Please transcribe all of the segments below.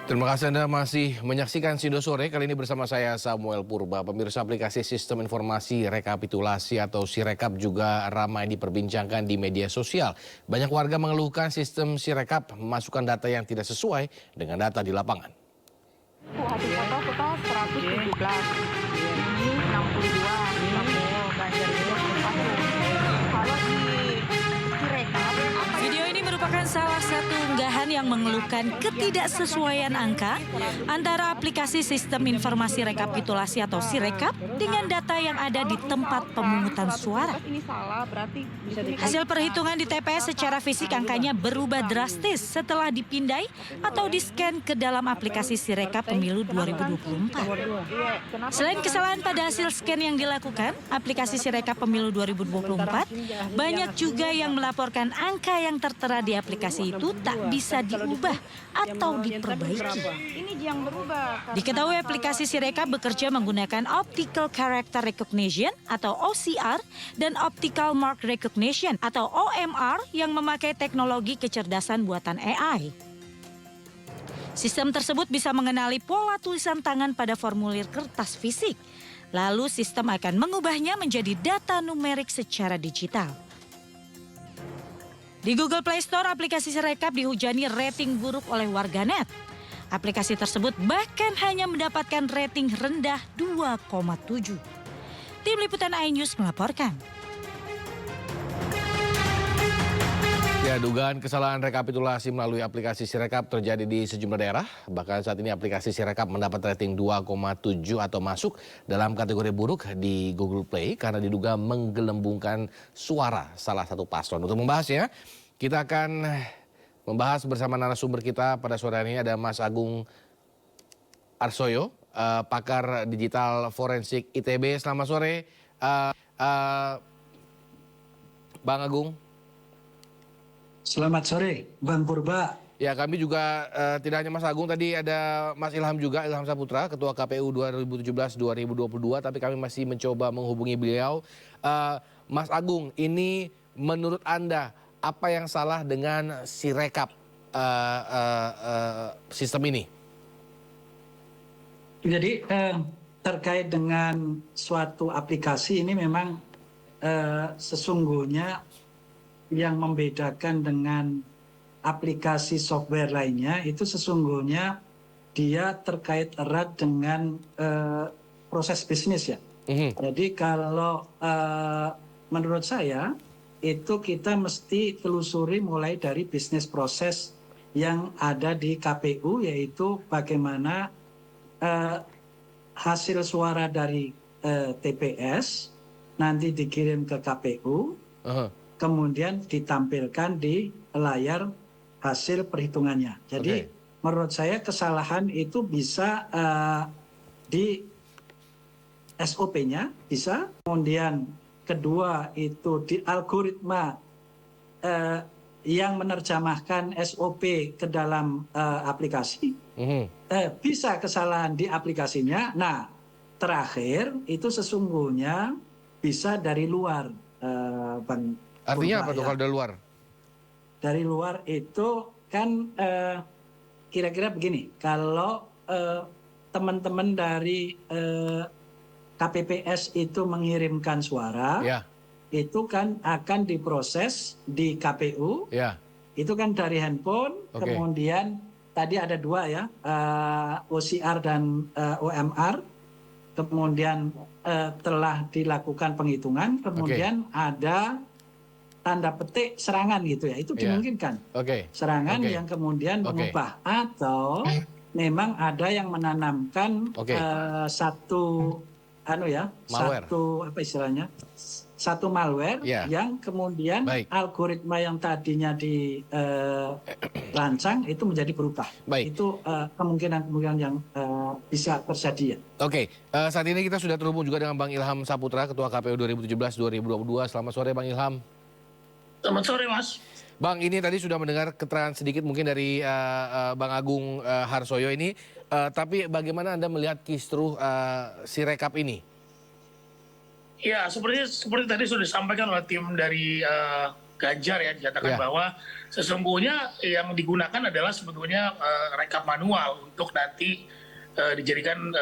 Terima kasih Anda masih menyaksikan Sindo Sore. Kali ini bersama saya Samuel Purba. Pemirsa, aplikasi sistem informasi rekapitulasi atau Sirekap juga ramai diperbincangkan di media sosial. Banyak warga mengeluhkan sistem Sirekap memasukkan data yang tidak sesuai dengan data di lapangan. Hasil foto kita 117, ini 62, Banjar juga 40. Kalau di Sirekap, Video ini merupakan salah satu unggahan yang mengeluhkan ketidaksesuaian angka antara aplikasi sistem informasi rekapitulasi atau Sirekap dengan data yang ada di tempat pemungutan suara. Ini salah, berarti bisa Hasil perhitungan di TPS secara fisik angkanya berubah drastis setelah dipindai atau di-scan ke dalam aplikasi Sirekap Pemilu 2024. Selain kesalahan pada hasil scan yang dilakukan, aplikasi Sirekap Pemilu 2024, banyak juga yang melaporkan angka yang tertera di aplikasi itu tak bisa diubah atau diperbaiki. Ini yang berubah. Diketahui aplikasi Sirekap bekerja menggunakan Optical Character Recognition atau OCR dan Optical Mark Recognition atau OMR yang memakai teknologi kecerdasan buatan AI. Sistem tersebut bisa mengenali pola tulisan tangan pada formulir kertas fisik. Lalu sistem akan mengubahnya menjadi data numerik secara digital. Di Google Play Store, aplikasi Sirekap dihujani rating buruk oleh warganet. Aplikasi tersebut bahkan hanya mendapatkan rating rendah 2,7. Tim Liputan iNews melaporkan. Ya, dugaan kesalahan rekapitulasi melalui aplikasi Sirekap terjadi di sejumlah daerah. Bahkan saat ini aplikasi Sirekap mendapat rating 2,7 atau masuk dalam kategori buruk di Google Play karena diduga menggelembungkan suara salah satu paslon. Untuk membahasnya, kita akan membahas bersama narasumber kita pada sore hari ini ada Mas Agung Harsoyo, pakar digital forensik ITB. Selamat sore, Bang Agung. Selamat sore, Bang Purba. Ya, kami juga tidak hanya Mas Agung, tadi ada Mas Ilham juga, Ilham Saputra, Ketua KPU 2017-2022, tapi kami masih mencoba menghubungi beliau. Mas Agung, ini menurut Anda apa yang salah dengan Sirekap sistem ini? Jadi terkait dengan suatu aplikasi ini memang sesungguhnya yang membedakan dengan aplikasi software lainnya itu sesungguhnya dia terkait erat dengan proses bisnis ya. Jadi kalau menurut saya itu kita mesti telusuri mulai dari bisnis proses yang ada di KPU, yaitu bagaimana hasil suara dari TPS nanti dikirim ke KPU, kemudian ditampilkan di layar hasil perhitungannya. Jadi menurut saya kesalahan itu bisa di SOP-nya bisa, kemudian kedua itu di algoritma yang menerjemahkan SOP ke dalam aplikasi, bisa kesalahan di aplikasinya. Nah, terakhir itu sesungguhnya bisa dari luar, Bang. Artinya apa tuh kalau dari luar? Dari luar itu kan kira-kira begini, kalau teman-teman dari KPPS itu mengirimkan suara, itu kan akan diproses di KPU, itu kan dari handphone, kemudian tadi ada dua ya, OCR dan OMR, kemudian telah dilakukan penghitungan, kemudian ada tanda petik serangan gitu ya, itu dimungkinkan. Serangan yang kemudian mengubah, atau memang ada yang menanamkan satu satu malware yang kemudian algoritma yang tadinya dirancang itu menjadi berubah. Itu kemungkinan-kemungkinan yang bisa terjadi ya. Saat ini kita sudah terhubung juga dengan Bang Ilham Saputra, Ketua KPU 2017-2022. Selamat sore Bang Ilham. Selamat sore Mas. Bang, ini tadi sudah mendengar keterangan sedikit mungkin dari Bang Agung Harsoyo ini, tapi bagaimana Anda melihat kisruh Sirekap ini? Ya, seperti tadi sudah disampaikan oleh tim dari Ganjar ya dikatakan bahwa sesungguhnya yang digunakan adalah sebetulnya rekap manual untuk nanti dijadikan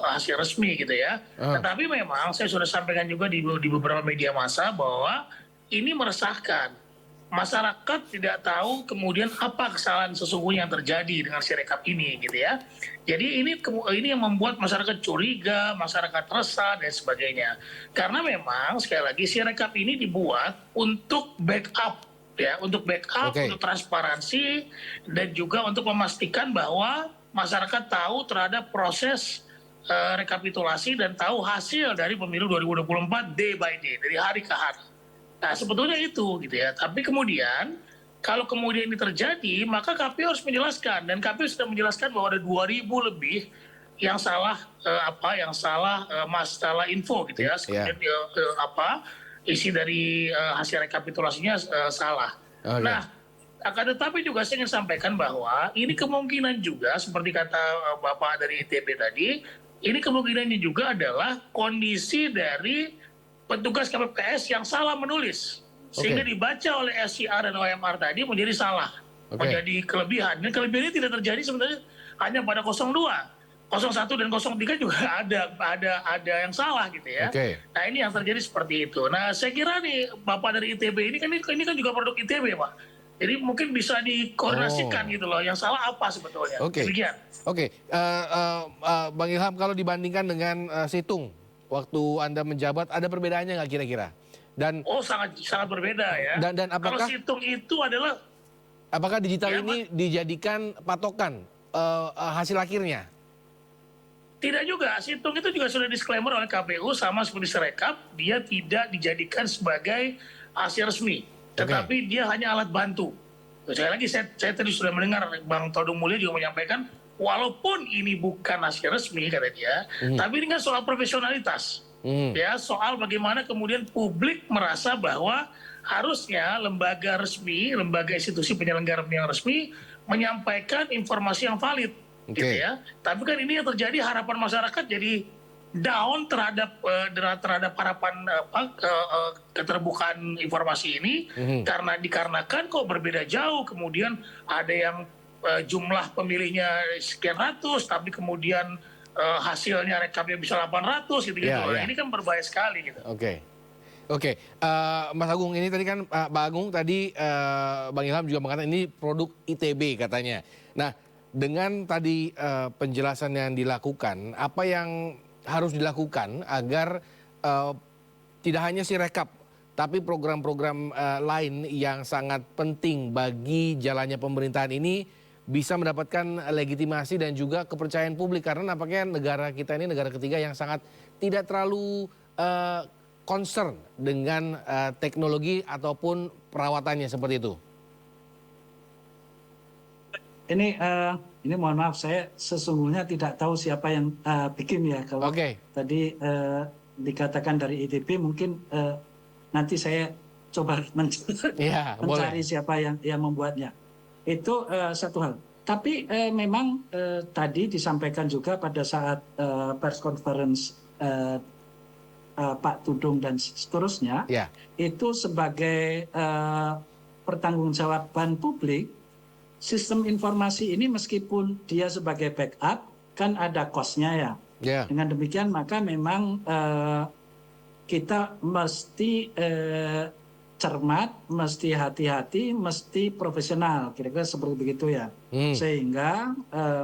hasil resmi gitu ya. Tetapi memang saya sudah sampaikan juga di beberapa media massa bahwa ini meresahkan. Masyarakat tidak tahu kemudian apa kesalahan sesungguhnya yang terjadi dengan Sirekap ini gitu ya. Jadi ini yang membuat masyarakat curiga, masyarakat resah dan sebagainya. Karena memang sekali lagi Sirekap ini dibuat untuk backup ya, untuk untuk transparansi dan juga untuk memastikan bahwa masyarakat tahu terhadap proses rekapitulasi dan tahu hasil dari pemilu 2024 day by day, dari hari ke hari. Nah sebetulnya itu gitu ya, tapi kemudian kalau kemudian ini terjadi maka KPU harus menjelaskan, dan KPU sudah menjelaskan bahwa ada 2.000 lebih yang salah masalah info gitu ya, isi dari hasil rekapitulasinya salah. Nah akan tetapi juga saya ingin sampaikan bahwa ini kemungkinan juga seperti kata Bapak dari ITB tadi, ini kemungkinannya juga adalah kondisi dari petugas KPPS yang salah menulis, sehingga dibaca oleh SCR dan OMR tadi menjadi salah, menjadi kelebihan. Dan kelebihan ini tidak terjadi sebenarnya hanya pada 02, 01 dan 03 juga ada yang salah gitu ya. Nah ini yang terjadi seperti itu. Nah saya kira nih Bapak dari ITB ini kan juga produk ITB Pak. Jadi mungkin bisa dikoordinasikan gitu loh, yang salah apa sebetulnya. Demikian. Bang Ilham, kalau dibandingkan dengan Situng, waktu Anda menjabat, ada perbedaannya nggak kira-kira? Dan sangat berbeda ya. Dan apakah kalau Situng itu adalah digital ini dijadikan patokan hasil akhirnya? Tidak juga. Situng itu juga sudah disclaimer oleh KPU sama seperti Sirekap, dia tidak dijadikan sebagai hasil resmi, tetapi dia hanya alat bantu. Sekali lagi saya tadi sudah mendengar Bang Todung Mulya juga menyampaikan, walaupun ini bukan hasil resmi kata dia, tapi ini kan soal profesionalitas, ya soal bagaimana kemudian publik merasa bahwa harusnya lembaga resmi, lembaga institusi penyelenggara yang resmi menyampaikan informasi yang valid, gitu ya. Tapi kan ini yang terjadi, harapan masyarakat jadi down terhadap harapan keterbukaan informasi ini, dikarenakan kok berbeda jauh, kemudian ada yang jumlah pemilihnya sekian ratus, tapi kemudian hasilnya rekapnya bisa 800 gitu-gitu. Ini kan berbahaya sekali gitu. Mas Agung, ini tadi kan Pak Agung tadi Bang Ilham juga mengatakan ini produk ITB katanya. Nah, dengan tadi penjelasan yang dilakukan, apa yang harus dilakukan agar tidak hanya Sirekap, tapi program-program lain yang sangat penting bagi jalannya pemerintahan ini bisa mendapatkan legitimasi dan juga kepercayaan publik, karena nampaknya negara kita ini negara ketiga yang sangat tidak terlalu concern dengan teknologi ataupun perawatannya seperti itu. Ini mohon maaf, saya sesungguhnya tidak tahu siapa yang bikin ya. Kalau tadi dikatakan dari ITB, mungkin nanti saya coba mencari siapa yang membuatnya. Itu satu hal. Tapi memang tadi disampaikan juga pada saat press conference Pak Tudung dan seterusnya, itu sebagai pertanggungjawaban publik, sistem informasi ini meskipun dia sebagai backup, kan ada cost-nya ya. Dengan demikian maka memang kita mesti cermat, mesti hati-hati, mesti profesional, kira-kira seperti begitu ya. Sehingga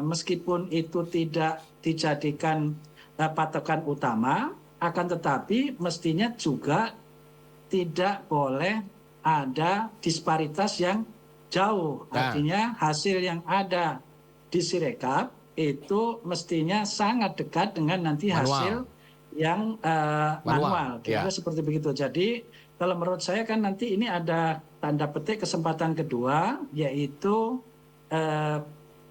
meskipun itu tidak dijadikan patokan utama, akan tetapi mestinya juga tidak boleh ada disparitas yang jauh. Artinya hasil yang ada di Sirekap itu mestinya sangat dekat dengan nanti hasil yang manual. Kira-kira seperti begitu. Jadi kalau menurut saya kan nanti ini ada tanda petik kesempatan kedua, yaitu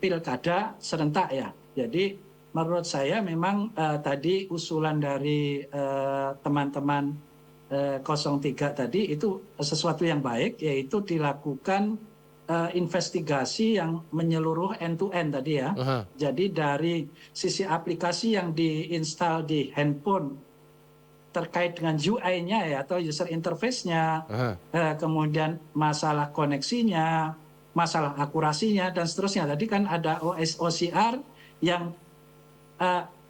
pilkada serentak ya. Jadi menurut saya memang tadi usulan dari teman-teman 03 tadi itu sesuatu yang baik, yaitu dilakukan investigasi yang menyeluruh end-to-end tadi ya. Jadi dari sisi aplikasi yang diinstal di handphone terkait dengan UI-nya ya atau user interface-nya, kemudian masalah koneksinya, masalah akurasinya dan seterusnya. Tadi kan ada OCR yang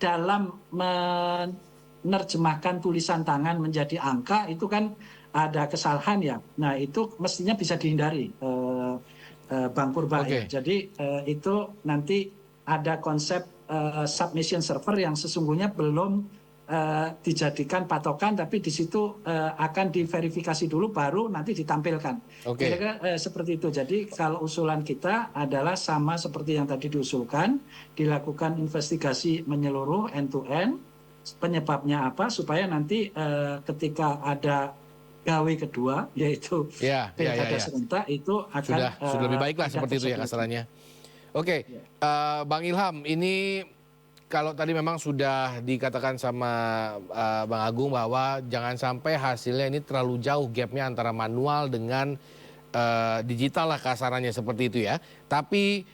dalam menerjemahkan tulisan tangan menjadi angka itu kan ada kesalahan ya. Nah itu mestinya bisa dihindari, Bang Purba. Ya. Jadi itu nanti ada konsep submission server yang sesungguhnya belum dijadikan patokan, tapi di situ akan diverifikasi dulu baru nanti ditampilkan. Kira-kira seperti itu. Jadi kalau usulan kita adalah sama seperti yang tadi diusulkan, dilakukan investigasi menyeluruh end to end, penyebabnya apa supaya nanti ketika ada gawe kedua yaitu pilkada serentak itu akan sudah lebih baik lah seperti itu ya kasarannya. Bang Ilham, ini kalau tadi memang sudah dikatakan sama Bang Agung bahwa jangan sampai hasilnya ini terlalu jauh gapnya antara manual dengan digital lah kasarannya seperti itu ya. Tapi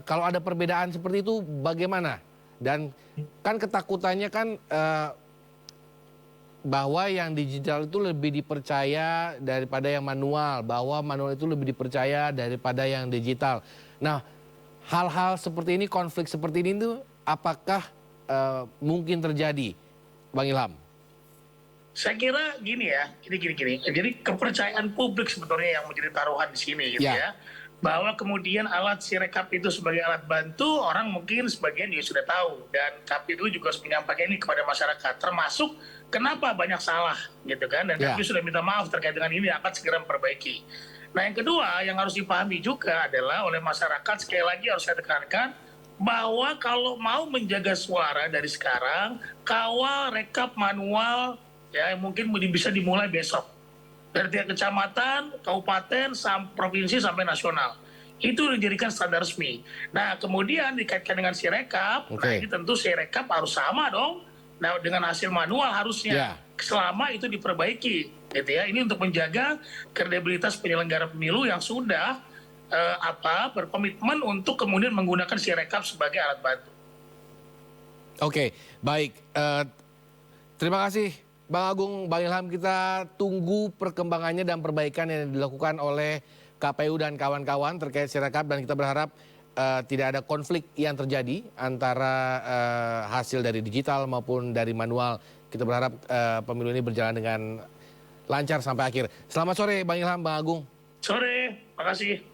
kalau ada perbedaan seperti itu bagaimana? Dan kan ketakutannya kan bahwa yang digital itu lebih dipercaya daripada yang manual, bahwa manual itu lebih dipercaya daripada yang digital. Nah, hal-hal seperti ini, konflik seperti ini tuh apakah mungkin terjadi, Bang Ilham? Saya kira gini ya, gini. Jadi kepercayaan publik sebetulnya yang menjadi taruhan di sini gitu ya. Bahwa kemudian alat Sirekap itu sebagai alat bantu, orang mungkin sebagian juga sudah tahu. Dan KPU juga harus menyampaikan ini kepada masyarakat, termasuk kenapa banyak salah gitu kan. Dan KPU sudah minta maaf terkait dengan ini, akan segera memperbaiki. Nah yang kedua yang harus dipahami juga adalah oleh masyarakat, sekali lagi harus saya tekankan, bahwa kalau mau menjaga suara dari sekarang, kawal rekap manual ya mungkin bisa dimulai besok. Dari tingkat kecamatan, kabupaten, provinsi sampai nasional. Itu dijadikan standar resmi. Nah kemudian dikaitkan dengan Sirekap, nah ini tentu Sirekap harus sama dong. Nah dengan hasil manual harusnya selama itu diperbaiki, gitu ya. Ini untuk menjaga kredibilitas penyelenggara pemilu yang sudah berkomitmen untuk kemudian menggunakan Sirekap sebagai alat bantu. Baik. Terima kasih Bang Agung, Bang Ilham, kita tunggu perkembangannya dan perbaikan yang dilakukan oleh KPU dan kawan-kawan terkait Sirekap, dan kita berharap tidak ada konflik yang terjadi antara hasil dari digital maupun dari manual. Kita berharap pemilu ini berjalan dengan lancar sampai akhir. Selamat sore Bang Ilham, Bang Agung. Sore, makasih.